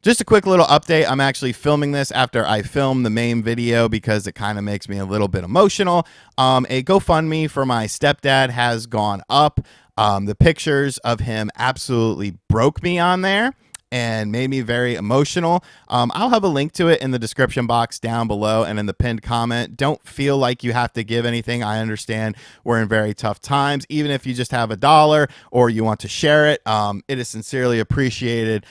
Just a quick little update. I'm actually filming this after I film the main video because it kind of makes me a little bit emotional. A GoFundMe for my stepdad has gone up. The pictures of him absolutely broke me on there and made me very emotional. I'll have a link to it in the description box down below and in the pinned comment. Don't feel like you have to give anything. I understand we're in very tough times. Even if you just have $1 or you want to share it, it is sincerely appreciated.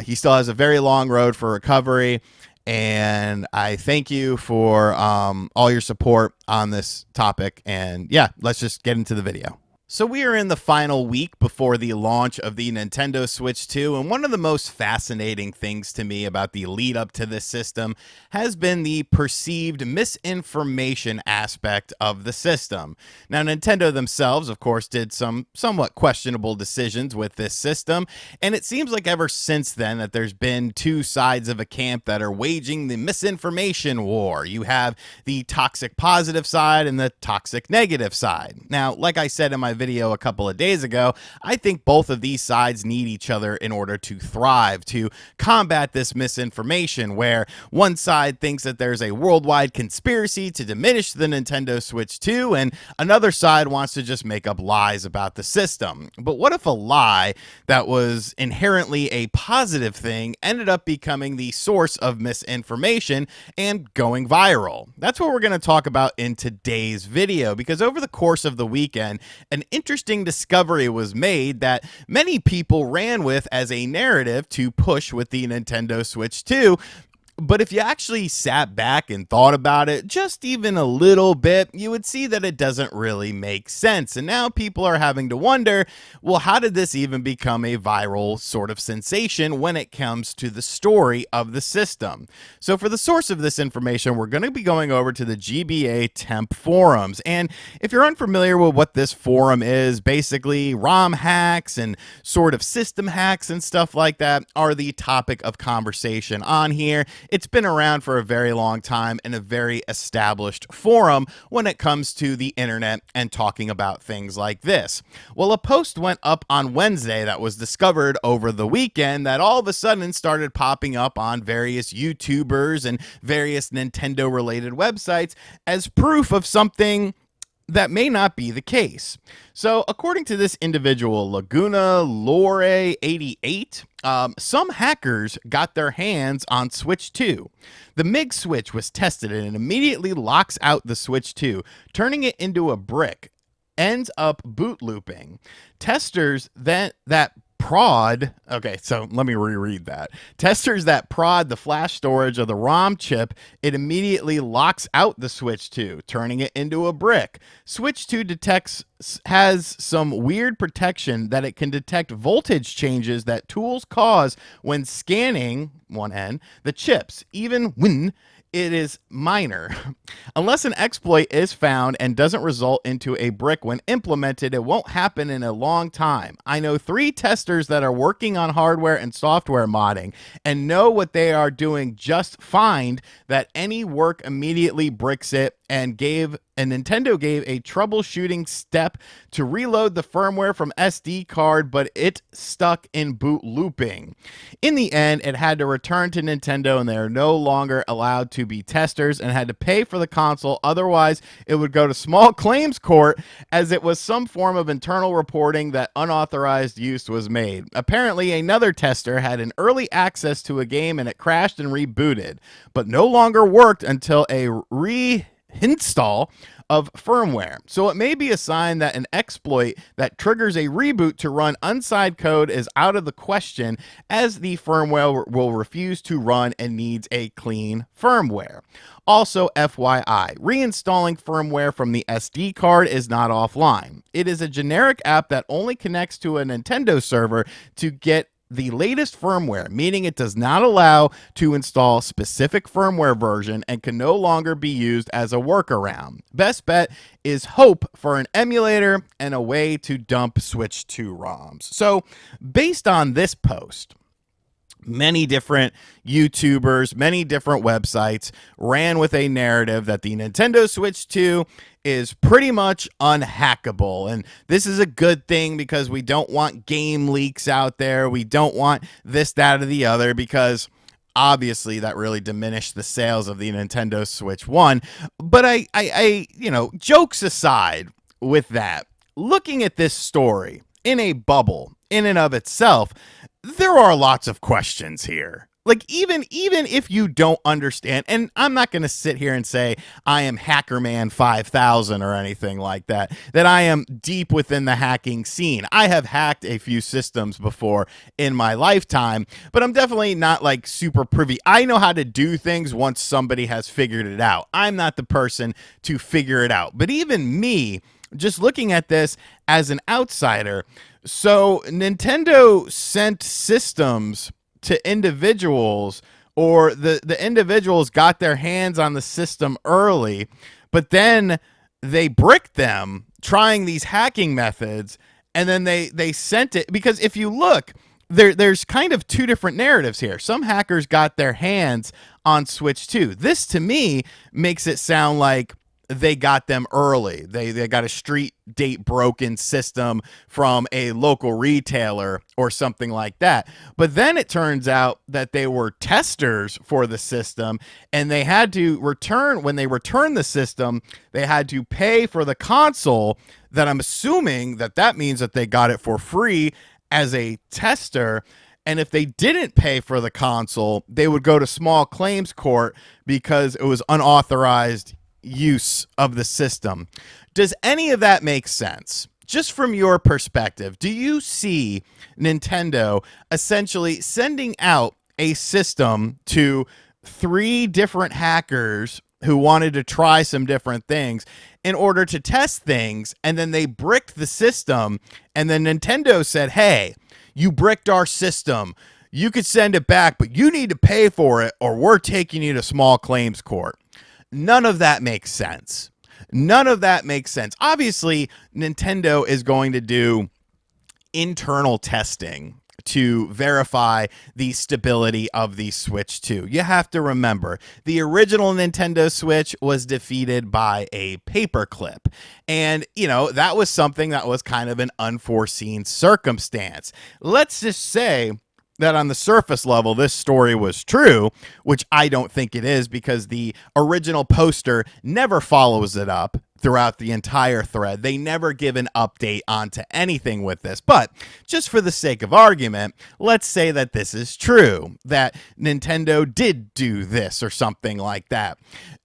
He still has a very long road for recovery. And I thank you for all your support on this topic. And yeah, let's just get into the video. So we are in the final week before the launch of the Nintendo Switch 2, and one of the most fascinating things to me about the lead up to this system has been the perceived misinformation aspect of the system. Now, Nintendo themselves, of course, did some somewhat questionable decisions with this system, and it seems like ever since then that there's been two sides of a camp that are waging the misinformation war. You have the toxic positive side and the toxic negative side. Now, like I said in my video a couple of days ago, I think both of these sides need each other in order to thrive, to combat this misinformation, where one side thinks that there's a worldwide conspiracy to diminish the Nintendo Switch 2, and another side wants to just make up lies about the system. But what if a lie that was inherently a positive thing ended up becoming the source of misinformation and going viral? That's what we're going to talk about in today's video, because over the course of the weekend, an interesting discovery was made that many people ran with as a narrative to push with the Nintendo Switch 2. But if you actually sat back and thought about it just even a little bit, you would see that it doesn't really make sense. And now people are having to wonder, well, how did this even become a viral sort of sensation when it comes to the story of the system? So for the source of this information, we're going to be going over to the GBA Temp forums. And if you're unfamiliar with what this forum is, basically ROM hacks and sort of system hacks and stuff like that are the topic of conversation on here. It's been around for a very long time and a very established forum when it comes to the internet and talking about things like this. Well, a post went up on Wednesday that was discovered over the weekend that all of a sudden started popping up on various YouTubers and various Nintendo related websites as proof of something that may not be the case. So according to this individual, Laguna Lore 88, some hackers got their hands on Switch 2. The MIG switch was tested and it immediately locks out the Switch 2, turning it into a brick. Ends up boot looping. Testers that prod, okay, so let me reread that. Testers that prod the flash storage of the ROM chip, it immediately locks out the Switch 2, turning it into a brick. Switch 2 has some weird protection that it can detect voltage changes that tools cause when scanning, one end, the chips, even when it is minor. Unless an exploit is found and doesn't result into a brick when implemented, it won't happen in a long time. I know 3 testers that are working on hardware and software modding and know what they are doing. Just find that any work immediately bricks it, and Nintendo gave a troubleshooting step to reload the firmware from SD card, but it stuck in boot looping. In the end, it had to return to Nintendo and they are no longer allowed to be testers and had to pay for the console. Otherwise, it would go to small claims court as it was some form of internal reporting that unauthorized use was made. Apparently, another tester had an early access to a game and it crashed and rebooted, but no longer worked until a reinstall of firmware. So it may be a sign that an exploit that triggers a reboot to run unsigned code is out of the question, as the firmware will refuse to run and needs a clean firmware. Also, FYI, reinstalling firmware from the SD card is not offline. It is a generic app that only connects to a Nintendo server to get the latest firmware, meaning it does not allow to install specific firmware version and can no longer be used as a workaround. Best bet is hope for an emulator and a way to dump Switch 2 ROMs. So based on this post, many different YouTubers, many different websites ran with a narrative that the Nintendo Switch 2 is pretty much unhackable. And this is a good thing because we don't want game leaks out there. We don't want this, that, or the other, because obviously that really diminished the sales of the Nintendo Switch 1. But jokes aside with that, looking at this story in a bubble in and of itself, there are lots of questions here. Like even if you don't understand, and I'm not going to sit here and say I am Hackerman 5000 or anything like that, that I am deep within the hacking scene. I have hacked a few systems before in my lifetime, but I'm definitely not like super privy. I know how to do things once somebody has figured it out. I'm not the person to figure it out. But even me, just looking at this as an outsider, so Nintendo sent systems to individuals, or the individuals got their hands on the system early, but then they bricked them trying these hacking methods, and then they sent it, because if you look, there's kind of two different narratives here. Some hackers got their hands on Switch 2. This to me makes it sound like they got them early. They got a street date broken system from a local retailer or something like that. But then it turns out that they were testers for the system, and they had to return, when they returned the system, they had to pay for the console. That I'm assuming that means that they got it for free as a tester. And if they didn't pay for the console, they would go to small claims court because it was unauthorized use of the system. Does any of that make sense? Just from your perspective, do you see Nintendo essentially sending out a system to 3 different hackers who wanted to try some different things in order to test things, and then they bricked the system, and then Nintendo said, hey, you bricked our system, you could send it back, but you need to pay for it or we're taking you to small claims court? None of that makes sense. None of that makes sense. Obviously, Nintendo is going to do internal testing to verify the stability of the Switch 2. You have to remember, the original Nintendo Switch was defeated by a paperclip. And, that was something that was kind of an unforeseen circumstance. Let's just say that on the surface level, this story was true, which I don't think it is, because the original poster never follows it up throughout the entire thread. They never give an update onto anything with this. But just for the sake of argument, let's say that this is true, that Nintendo did do this or something like that.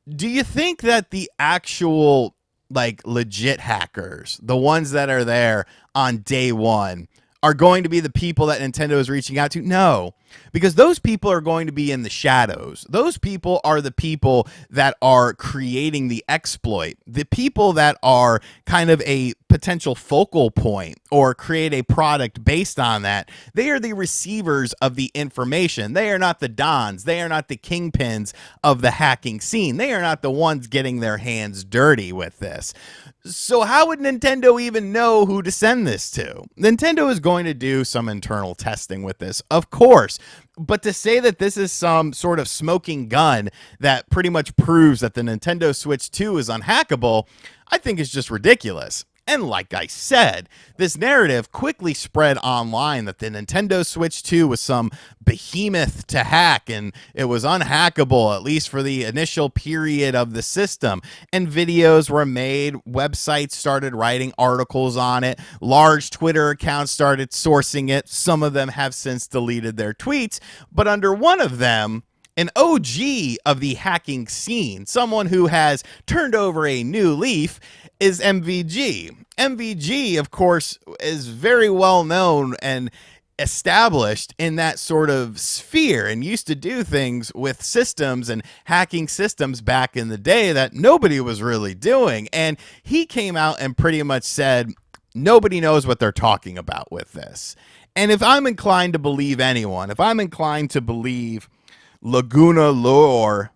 Do you think that the actual, legit hackers, the ones that are there on day one, are going to be the people that Nintendo is reaching out to? No, because those people are going to be in the shadows. Those people are the people that are creating the exploit, the people that are kind of a potential focal point or create a product based on that. They are the receivers of the information. They are not the dons. They are not the kingpins of the hacking scene. They are not the ones getting their hands dirty with this. So how would Nintendo even know who to send this to? Nintendo is going to do some internal testing with this, of course. But to say that this is some sort of smoking gun that pretty much proves that the Nintendo Switch 2 is unhackable, I think is just ridiculous. And like I said, this narrative quickly spread online that the Nintendo Switch 2 was some behemoth to hack and it was unhackable, at least for the initial period of the system. And videos were made, websites started writing articles on it, large Twitter accounts started sourcing it. Some of them have since deleted their tweets, but under one of them, an OG of the hacking scene, someone who has turned over a new leaf, is MVG. MVG, of course, is very well known and established in that sort of sphere and used to do things with systems and hacking systems back in the day that nobody was really doing. And he came out and pretty much said, nobody knows what they're talking about with this. And if I'm inclined to believe anyone, if I'm inclined to believe Laguna Lior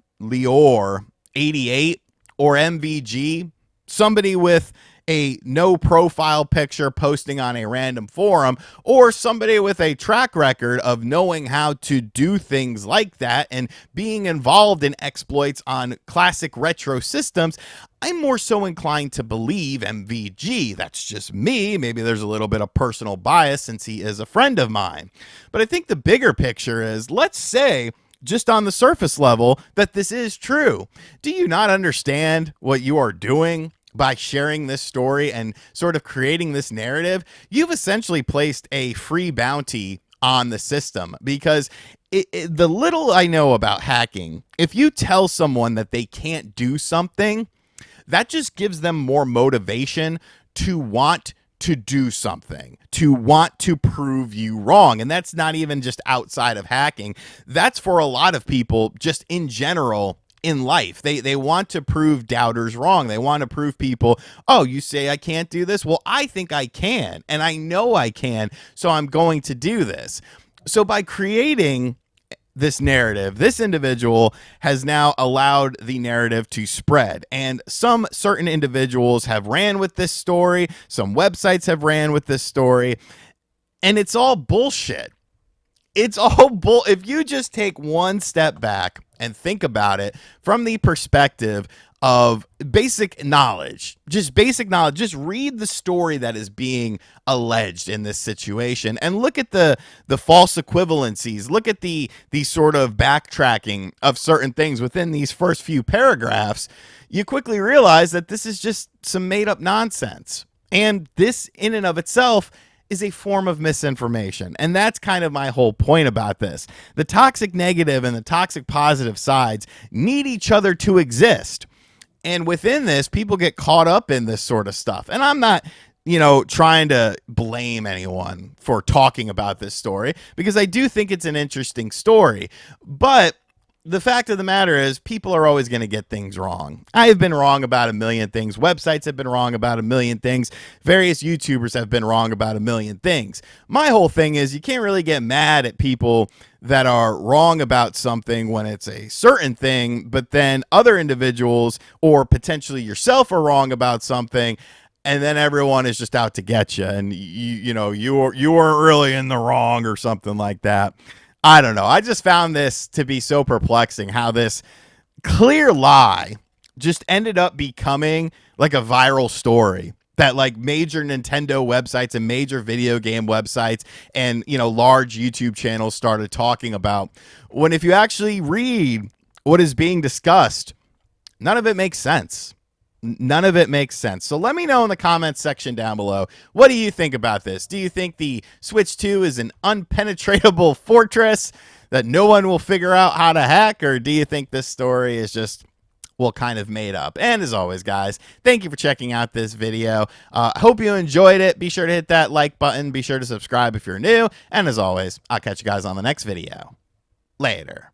88 or MVG, somebody with a no profile picture posting on a random forum, or somebody with a track record of knowing how to do things like that and being involved in exploits on classic retro systems, I'm more so inclined to believe MVG. That's just me. Maybe there's a little bit of personal bias since he is a friend of mine. But I think the bigger picture is, let's say just on the surface level that this is true. Do you not understand what you are doing by sharing this story and sort of creating this narrative? You've essentially placed a free bounty on the system, because the little I know about hacking, if you tell someone that they can't do something, that just gives them more motivation to want to do something, to want to prove you wrong. And that's not even just outside of hacking. That's for a lot of people just in general in life. They want to prove doubters wrong. They want to prove people, oh, you say I can't do this? Well, I think I can, and I know I can, so I'm going to do this. So by creating this narrative, this individual has now allowed the narrative to spread, and some certain individuals have ran with this story. Some websites have ran with this story, and it's all bullshit. It's all bull. If you just take one step back and think about it from the perspective of basic knowledge, just read the story that is being alleged in this situation and look at the false equivalencies. Look at the sort of backtracking of certain things within these first few paragraphs. You quickly realize that this is just some made up nonsense. And this in and of itself is a form of misinformation. And that's kind of my whole point about this. The toxic negative and the toxic positive sides need each other to exist. And within this, people get caught up in this sort of stuff. And I'm not, trying to blame anyone for talking about this story, because I do think it's an interesting story. But the fact of the matter is, people are always going to get things wrong. I have been wrong about a million things. Websites have been wrong about a million things. Various YouTubers have been wrong about a million things. My whole thing is, you can't really get mad at people that are wrong about something when it's a certain thing, but then other individuals or potentially yourself are wrong about something, and then everyone is just out to get you, and you weren't really in the wrong or something like that. I don't know. I just found this to be so perplexing, how this clear lie just ended up becoming like a viral story that like major Nintendo websites and major video game websites and, large YouTube channels started talking about, when if you actually read what is being discussed, none of it makes sense. None of it makes sense. So let me know in the comments section down below. What do you think about this? Do you think the Switch 2 is an unpenetratable fortress that no one will figure out how to hack? Or do you think this story is just, well, kind of made up? And as always, guys, thank you for checking out this video. Hope you enjoyed it. Be sure to hit that like button. Be sure to subscribe if you're new. And as always, I'll catch you guys on the next video. Later.